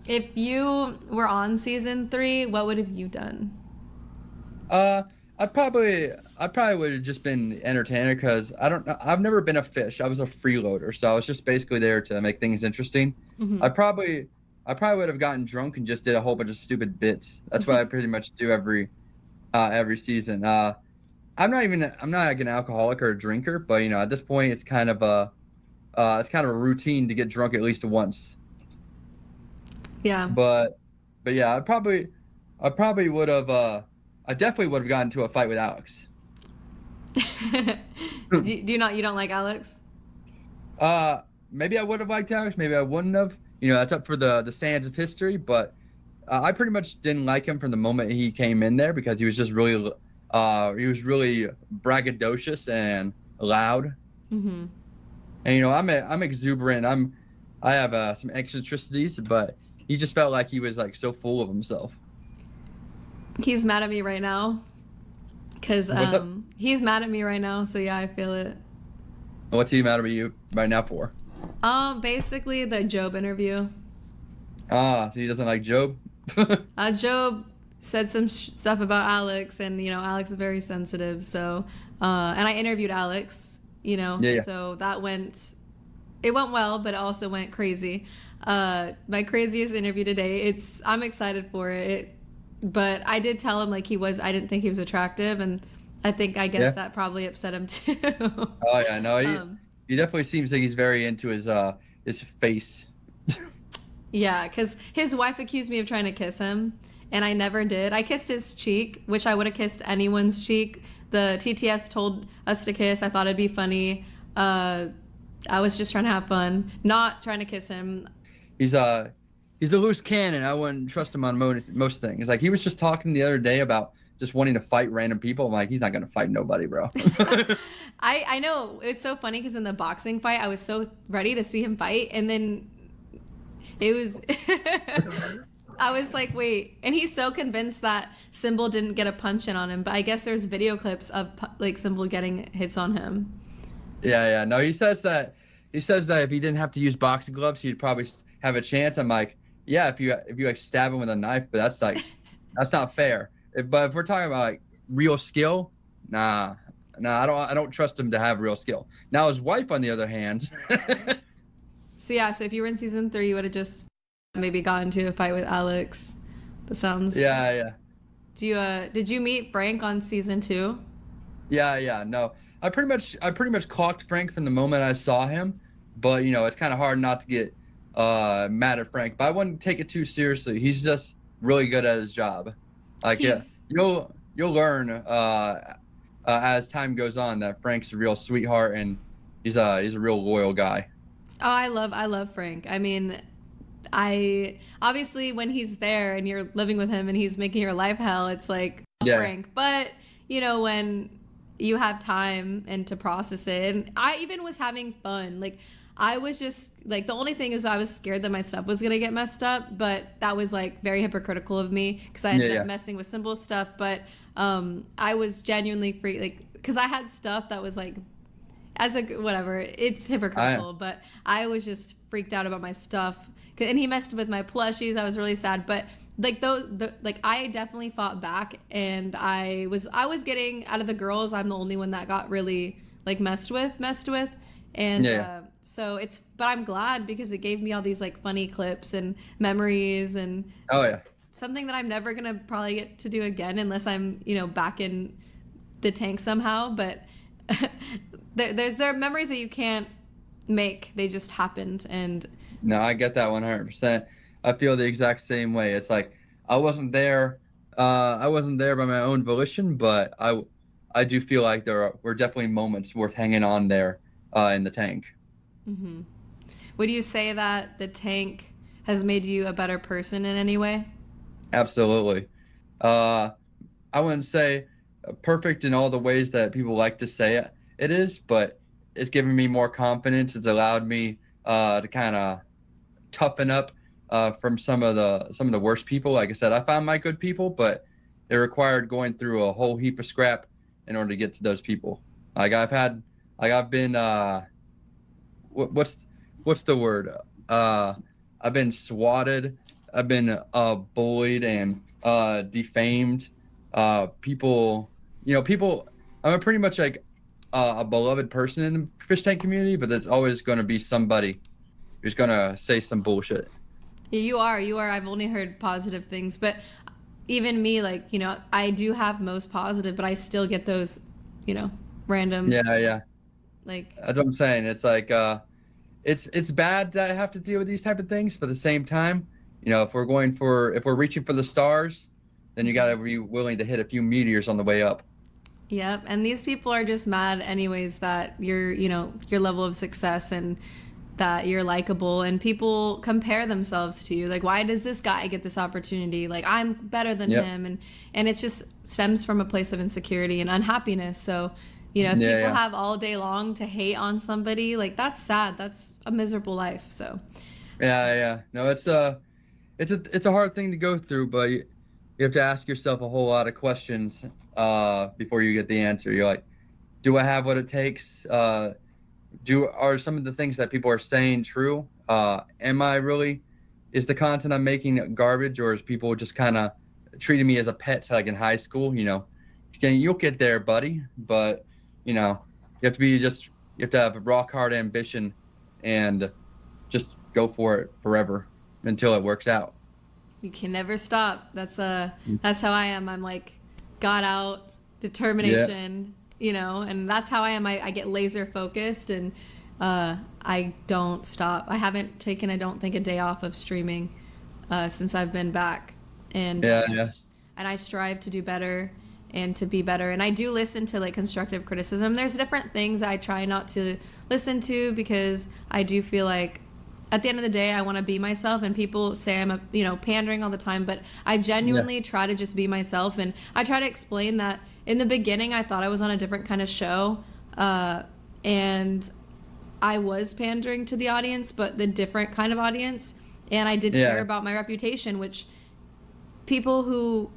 If you were on season 3, what would have you done? Uh, I probably would have just been entertainer because I don't know. I've never been a fish. I was a freeloader, so I was just basically there to make things interesting. I Hmm. probably, I probably would have gotten drunk and just did a whole bunch of stupid bits. That's what I pretty much do every season. I'm not like an alcoholic or a drinker, but at this point, it's kind of a routine to get drunk at least once. Yeah. But, but yeah, I probably would have, I definitely would have gotten into a fight with Alex. Do you not, you don't like Alex? Maybe I would have liked Alex, maybe I wouldn't have. That's up for the sands of history. But I pretty much didn't like him from the moment he came in there because he was really braggadocious and loud. Hmm. And I'm exuberant. I have some eccentricities, but he just felt like he was like so full of himself. He's mad at me right now because What's up? he's mad at me right now. So yeah, I feel it. What's he mad at you right now for? Basically the Job interview. So he doesn't like Job. Job said some stuff about Alex, and Alex is very sensitive. So, and I interviewed Alex. Yeah, yeah, So it went well, but it also went crazy. My craziest interview today. I'm excited for it. But I did tell him like I didn't think he was attractive, and I guess yeah. that probably upset him too. Oh yeah, no, um, he definitely seems like he's very into his face. Yeah, because his wife accused me of trying to kiss him, and I never did. I kissed his cheek, which I would have kissed anyone's cheek. The TTS told us to kiss. I thought it'd be funny. Uh, I was just trying to have fun, not trying to kiss him. He's he's a loose cannon. I wouldn't trust him on most things. Like he was just talking the other day about just wanting to fight random people. I'm like, he's not gonna fight nobody, bro. I know it's so funny because in the boxing fight, I was so ready to see him fight, and then it was. I was like, wait, and he's so convinced that Symbol didn't get a punch in on him, but I guess there's video clips of like Symbol getting hits on him. Yeah, yeah. No, he says that if he didn't have to use boxing gloves, he'd probably have a chance. I'm like, yeah, if you like stab him with a knife, but that's not fair. But if we're talking about like real skill, nah, nah, I don't trust him to have real skill. Now his wife, on the other hand, So yeah, so if you were in season 3, you would have just maybe got into a fight with Alex. That sounds. yeah, yeah, Do you did you meet Frank on season 2? yeah, yeah. No, I pretty much clocked Frank from the moment I saw him, but it's kind of hard not to get mad at Frank. But I wouldn't take it too seriously. He's just really good at his job. Like yeah, He's you'll learn as time goes on that Frank's a real sweetheart and he's a real loyal guy. Oh, I love Frank. I mean, I obviously when he's there and you're living with him and he's making your life hell, it's like Yeah, Frank. But when you have time and to process it, and I even was having fun. Like I was just like the only thing is I was scared that my stuff was gonna get messed up, but that was like very hypocritical of me because I yeah, ended up yeah, messing with Symbol stuff. But I was genuinely free, like because I had stuff that was like as a whatever, it's I hypocritical, but I was just freaked out about my stuff. And he messed with my plushies. I was really sad, but like like I definitely fought back, and I was getting out of the girls. I'm the only one that got really like messed with, and yeah, yeah. so but I'm glad because it gave me all these like funny clips and memories and Oh yeah. something that I'm never gonna probably get to do again unless I'm back in the tank somehow. But there are memories that you can't make. They just happened, and No, I get that 100%. I feel the exact same way. It's like I wasn't there. I wasn't there by my own volition, but I do feel like were definitely moments worth hanging on there in the tank. hmm. Would you say that the tank has made you a better person in any way? Absolutely. Uh, I wouldn't say perfect in all the ways that people like to say it is, but it's given me more confidence. It's allowed me to kind of toughen up from some of the worst people. Like I said, I found my good people, but it required going through a whole heap of scrap in order to get to those people. Like I've been what, what's what's the word? Uh, I've been swatted. I've been bullied and defamed. People, people. I'm pretty much like a beloved person in the fish tank community, but there's always going to be somebody who's going to say some bullshit. Yeah, you are. You are. I've only heard positive things, but even me, like, I do have most positive, but I still get those, random, Yeah. like, That's what I'm saying. It's like it's bad that I have to deal with these type of things, but at the same time, if we're reaching for the stars, then you got to be willing to hit a few meteors on the way up. yep. And these people are just mad anyways that your level of success and that you're likable, and people compare themselves to you. Like, why does this guy get this opportunity? Like, I'm better than Yep. him. And it just stems from a place of insecurity and unhappiness. So, if Yeah, people yeah. have all day long to hate on somebody, like, that's sad. That's a miserable life. So, Yeah. No, it's a hard thing to go through, but you have to ask yourself a whole lot of questions before you get the answer. You're like, do I have what it takes? Are some of the things that people are saying true? Am I really? Is the content I'm making garbage, or is people just kind of treating me as a pet, like in high school? You'll get there, buddy. But you have to you have to have a rock hard ambition, and just go for it forever until it works out. you can never stop. That's how I am. I'm like got out Yeah, determination, and that's how I am. I get laser focused, and I don't stop. I haven't taken, I don't think, a day off of streaming since I've been back, and yeah. and I strive to do better and to be better. And I do listen to like constructive criticism. There's different things I try not to listen to because I do feel like at the end of the day, I want to be myself, and people say I'm pandering all the time, but I Yeah. genuinely try to just be myself. And I try to explain that in the beginning, I thought I was on a different kind of show. And I was pandering to the audience, but the different kind of audience. And I did care Yeah. about my reputation, which people who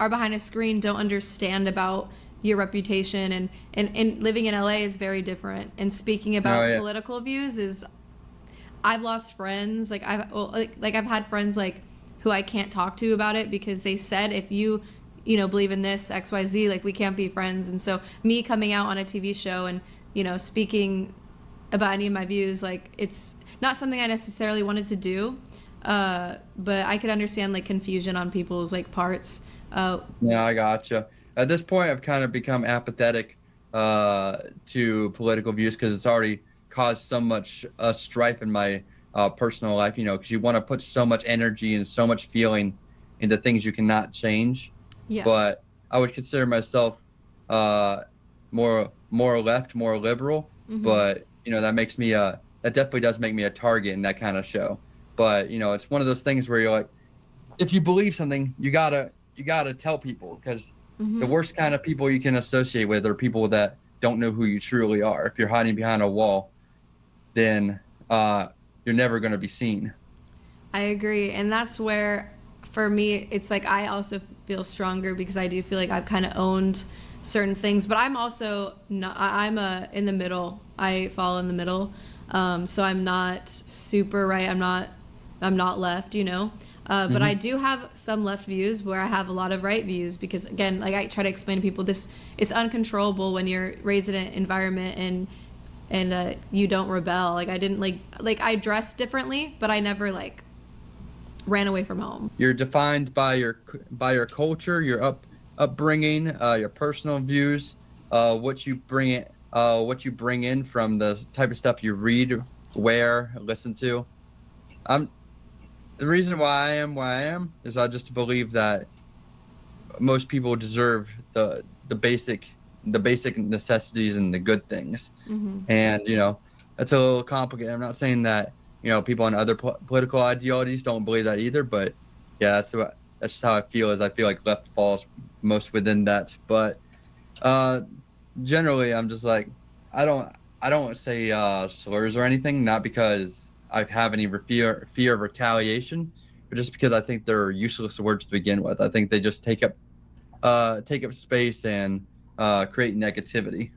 are behind a screen don't understand about your reputation. And living in LA is very different. And speaking Oh, about yeah. political views is, I've lost friends. Like I've had friends like who I can't talk to about it because they said, if you believe in this XYZ, like we can't be friends. And so me coming out on a TV show and speaking about any of my views, like it's not something I necessarily wanted to do, but I could understand like confusion on people's like parts. Yeah, I gotcha. At this point, I've kind of become apathetic to political views because it's already caused so much strife in my personal life, because you want to put so much energy and so much feeling into things you cannot change. Yeah. But I would consider myself more left, more liberal. Mm-hmm. But that definitely does make me a target in that kind of show. But it's one of those things where you're like, if you believe something, you gotta tell people, because Mm-hmm. the worst kind of people you can associate with are people that don't know who you truly are. If you're hiding behind a wall, then you're never going to be seen. I agree. And that's where, for me, it's like I also feel stronger because I do feel like I've kind of owned certain things. But I'm also not, I'm in the middle. I fall in the middle. So I'm not super right. I'm not left, But I do have some left views where I have a lot of right views because, again, like I try to explain to people, it's uncontrollable when you're raised in an environment and you don't rebel. Like I didn't like I dressed differently, but I never like ran away from home. You're defined by your culture, your upbringing, your personal views, what you bring in from the type of stuff you read, wear, listen to. The reason why I am where I am is I just believe that most people deserve the basic necessities and the good things. Mm-hmm. And that's a little complicated. I'm not saying that people on other political ideologies don't believe that either, but yeah, that's just how I feel. Is I feel like left falls most within that. But generally, I'm just like, I don't say slurs or anything, not because I have any fear of retaliation, but just because I think they're useless words to begin with. I think they just take up space and create negativity.